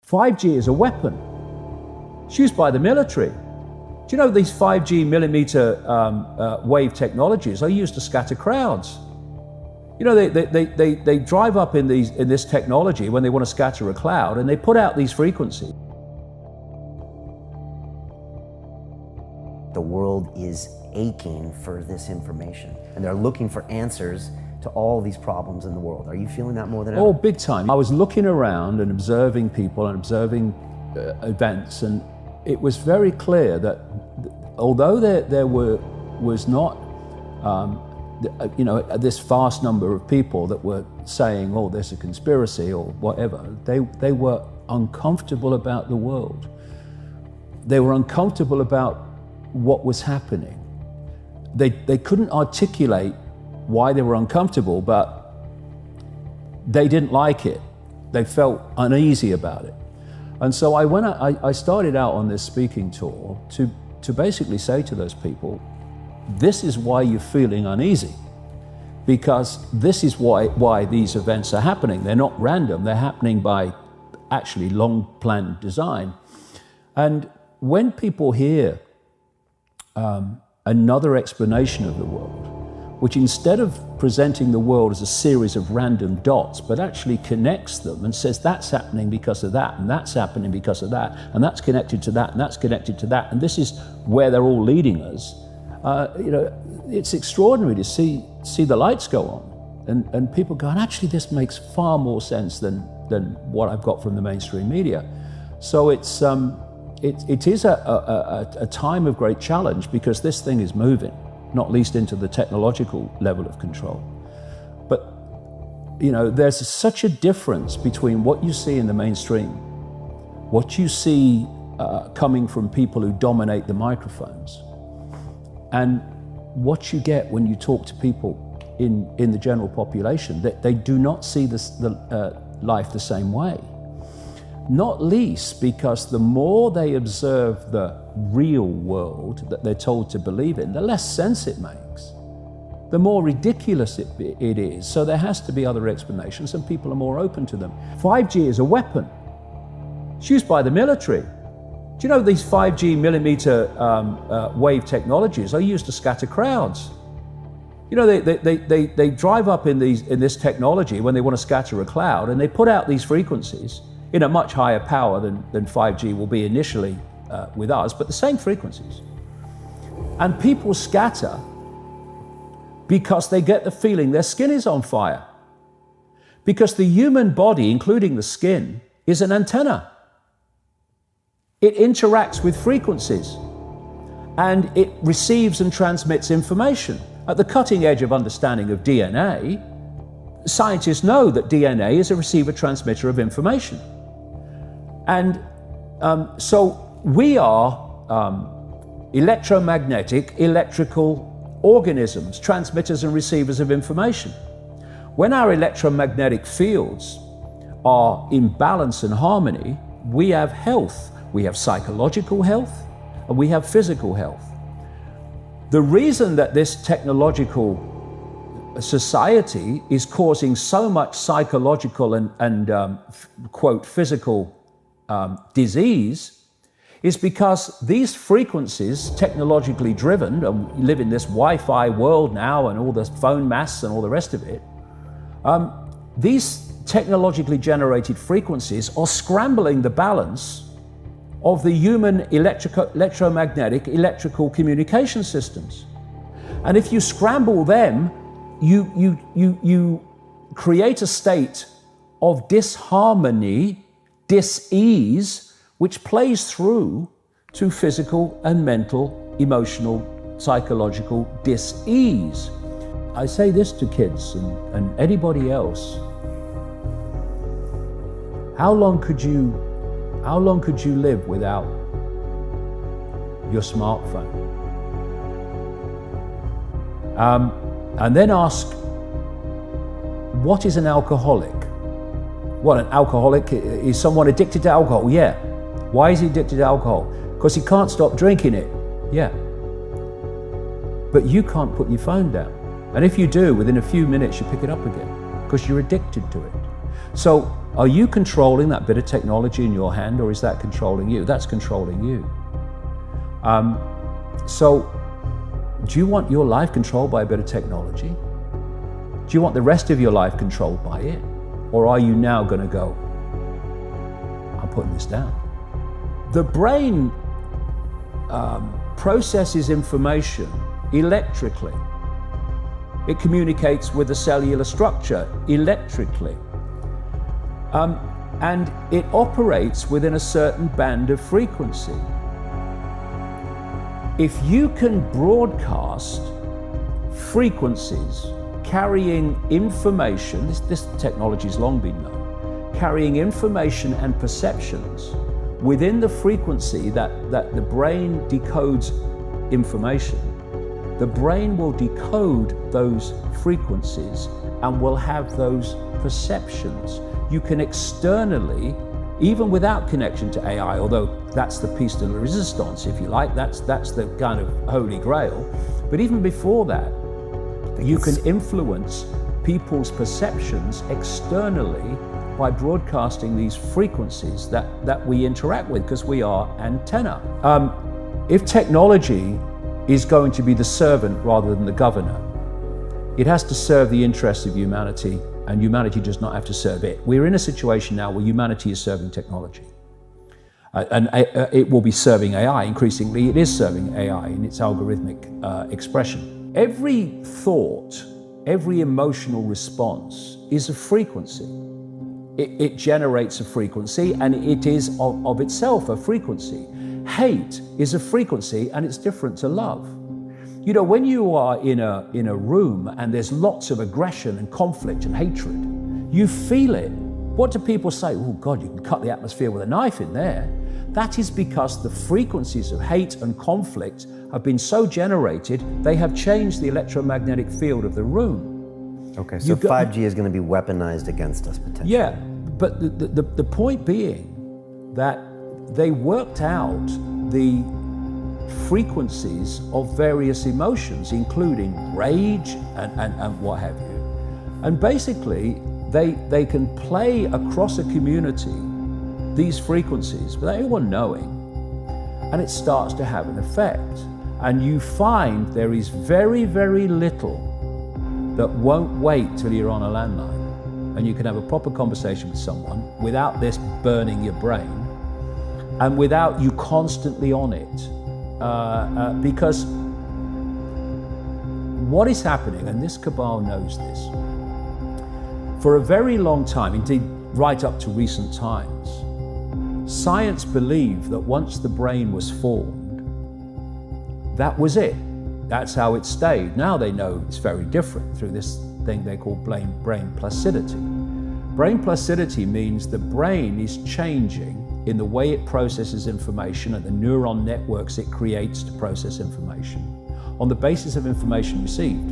5G is a weapon. It's used by the military. Do you know these 5G millimeter wave technologies are used to scatter crowds? You know, they drive up in this technology when they want to scatter a cloud, and they put out these frequencies. The world is aching for this information, and they're looking for answers to all these problems in the world. Are you feeling that more than ever? Oh, big time. I was looking around and observing people and observing events, and it was very clear that although there was not, you know, this vast number of people that were saying, oh, there's a conspiracy or whatever, they were uncomfortable about the world. They were uncomfortable about what was happening. They couldn't articulate why they were uncomfortable, but they didn't like it. They felt uneasy about it. And so I started out on this speaking tour to basically say to those people, this is why you're feeling uneasy, because this is why these events are happening. They're not random, they're happening by actually long planned design. And when people hear another explanation of the world, which instead of presenting the world as a series of random dots, but actually connects them and says that's happening because of that, and that's happening because of that, and that's connected to that, and that's connected to that, and this is where they're all leading us, you know, it's extraordinary to see the lights go on, and people go, and actually this makes far more sense than what I've got from the mainstream media. So it is a time of great challenge, because this thing is moving, not least into the technological level of control. But, you know, there's such a difference between what you see in the mainstream, what you see coming from people who dominate the microphones, and what you get when you talk to people in the general population, that they do not see life the same way. Not least because the more they observe the real world that they're told to believe in, the less sense it makes, the more ridiculous it is. So there has to be other explanations, and people are more open to them. 5G is a weapon. It's used by the military. Do you know these 5G millimeter wave technologies are used to scatter crowds? You know, they drive up in this technology when they want to scatter a cloud, and they put out these frequencies in a much higher power than 5G will be initially with us, but the same frequencies. And people scatter because they get the feeling their skin is on fire. Because the human body, including the skin, is an antenna. It interacts with frequencies, and it receives and transmits information. At the cutting edge of understanding of DNA, scientists know that DNA is a receiver-transmitter of information. And so we are electromagnetic, electrical organisms, transmitters and receivers of information. When our electromagnetic fields are in balance and harmony, we have health. We have psychological health, and we have physical health. The reason that this technological society is causing so much psychological and quote, physical disease is because these frequencies, technologically driven, and we live in this Wi-Fi world now and all the phone masts and all the rest of it, these technologically generated frequencies are scrambling the balance of the human electromagnetic electrical communication systems. And if you scramble them, you create a state of disharmony, dis-ease, which plays through to physical and mental, emotional, psychological dis-ease. I say this to kids and anybody else. How long could you live without your smartphone? And then ask, what is an alcoholic? What, an alcoholic is someone addicted to alcohol? Yeah. Why is he addicted to alcohol? Because he can't stop drinking it. Yeah. But you can't put your phone down. And if you do, within a few minutes you pick it up again, because you're addicted to it. So Are you controlling that bit of technology in your hand, or is that controlling you? That's controlling you. So, do you want your life controlled by a bit of technology? Do you want the rest of your life controlled by it? Or are you now going to go, I'm putting this down? The brain processes information electrically. It communicates with the cellular structure electrically. And it operates within a certain band of frequency. If you can broadcast frequencies carrying information, this technology has long been known, carrying information and perceptions within the frequency that the brain decodes information, the brain will decode those frequencies and will have those perceptions. You can externally, even without connection to AI, although that's the piece de la resistance, if you like, that's the kind of holy grail. But even before that, you can influence people's perceptions externally by broadcasting these frequencies that we interact with, because we are antenna. If technology is going to be the servant rather than the governor, it has to serve the interests of humanity, and humanity does not have to serve it. We're in a situation now where humanity is serving technology. And it will be serving AI. Increasingly, it is serving AI in its algorithmic expression. Every thought, every emotional response is a frequency. It generates a frequency, and it is of itself a frequency. Hate is a frequency, and it's different to love. You know, when you are in a room and there's lots of aggression and conflict and hatred, you feel it. What do people say? Oh God, you can cut the atmosphere with a knife in there. That is because the frequencies of hate and conflict have been so generated, they have changed the electromagnetic field of the room. Okay, so 5G is going to be weaponized against us potentially. Yeah, but the point being that they worked out the frequencies of various emotions, including rage and what have you. And basically, they can play across a community these frequencies without anyone knowing, and it starts to have an effect. And you find there is very, very little that won't wait till you're on a landline, and you can have a proper conversation with someone without this burning your brain and without you constantly on it. Because what is happening, and this cabal knows this, for a very long time, indeed right up to recent times, science believed that once the brain was formed, that was it. That's how it stayed. Now they know it's very different through this thing they call brain placidity. Brain placidity means the brain is changing in the way it processes information and the neuron networks it creates to process information on the basis of information received.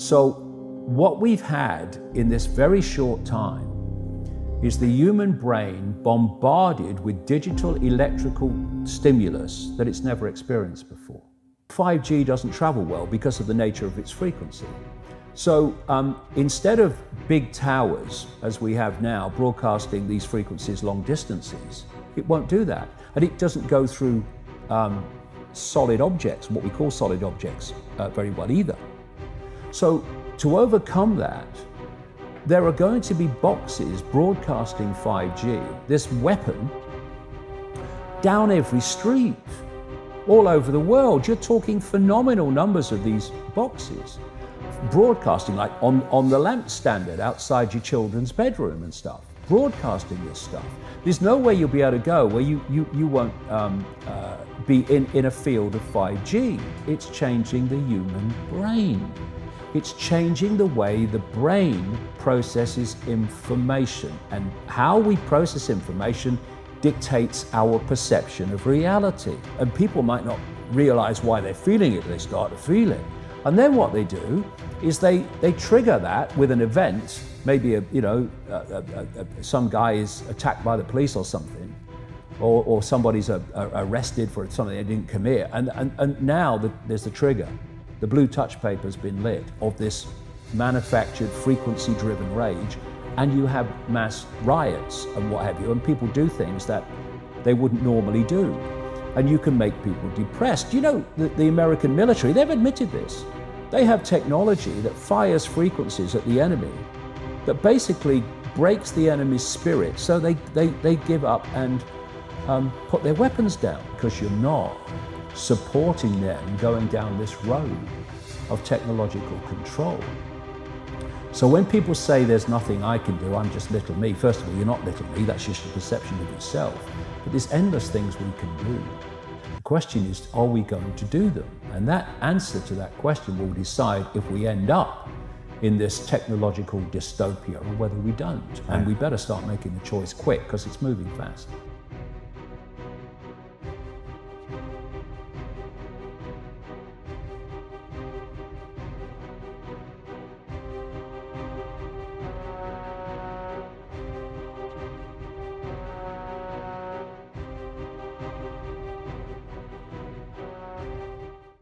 So what we've had in this very short time is the human brain bombarded with digital electrical stimulus that it's never experienced before. 5G doesn't travel well because of the nature of its frequency. So instead of big towers, as we have now, broadcasting these frequencies long distances, it won't do that. And it doesn't go through solid objects, what we call solid objects, very well either. So to overcome that, there are going to be boxes broadcasting 5G, this weapon, down every street, all over the world. You're talking phenomenal numbers of these boxes, broadcasting like on the lamp standard outside your children's bedroom and stuff, broadcasting this stuff. There's no way you'll be able to go where you won't be in a field of 5G. It's changing the human brain. It's changing the way the brain processes information, and how we process information dictates our perception of reality. And people might not realize why they're feeling it, they start to feel it. And then what they do is they trigger that with an event, maybe some guy is attacked by the police or something, or somebody's arrested for something they didn't commit, and now there's the trigger. The blue touch paper's been lit of this manufactured frequency-driven rage, and you have mass riots and what have you, and people do things that they wouldn't normally do. And you can make people depressed. You know, the American military, they've admitted this. They have technology that fires frequencies at the enemy that basically breaks the enemy's spirit, so they give up and put their weapons down, because you're not supporting them going down this road of technological control. So when people say there's nothing I can do, I'm just little me, first of all, you're not little me, that's just a perception of yourself. But there's endless things we can do. The question is, are we going to do them? And that answer to that question will decide if we end up in this technological dystopia or whether we don't. And we better start making the choice quick, because it's moving fast.